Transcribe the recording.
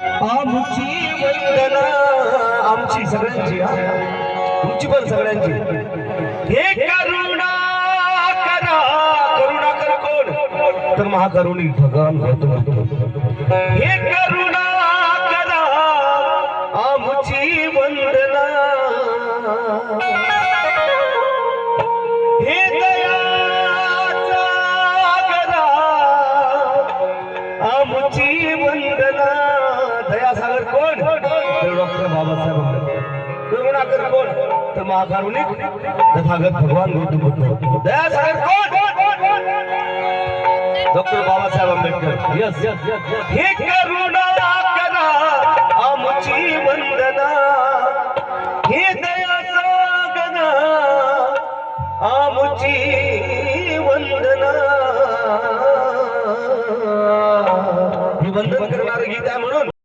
आमची वंदना आमची सगळ्यांची तुमची पण सगळ्यांची हे करुणा करा करुणा कर कोण तर महाकरुणी भगवान हे करुणा करा आमची वंदना हे दयाचा करा आमची वंदना दयासागर कोण डॉक्टर बाबासाहेब आंबेडकर करुणा कर कोण तर महाकारुणिक तथागत भगवान गौतम बुद्ध दयासागर कोण doctor Babasaheb Ambedkar yes yes yes हे करुणा करा आमची वंदना हे दयासागर आमची वंदना हे वंदन करणारं गीत आहे म्हणून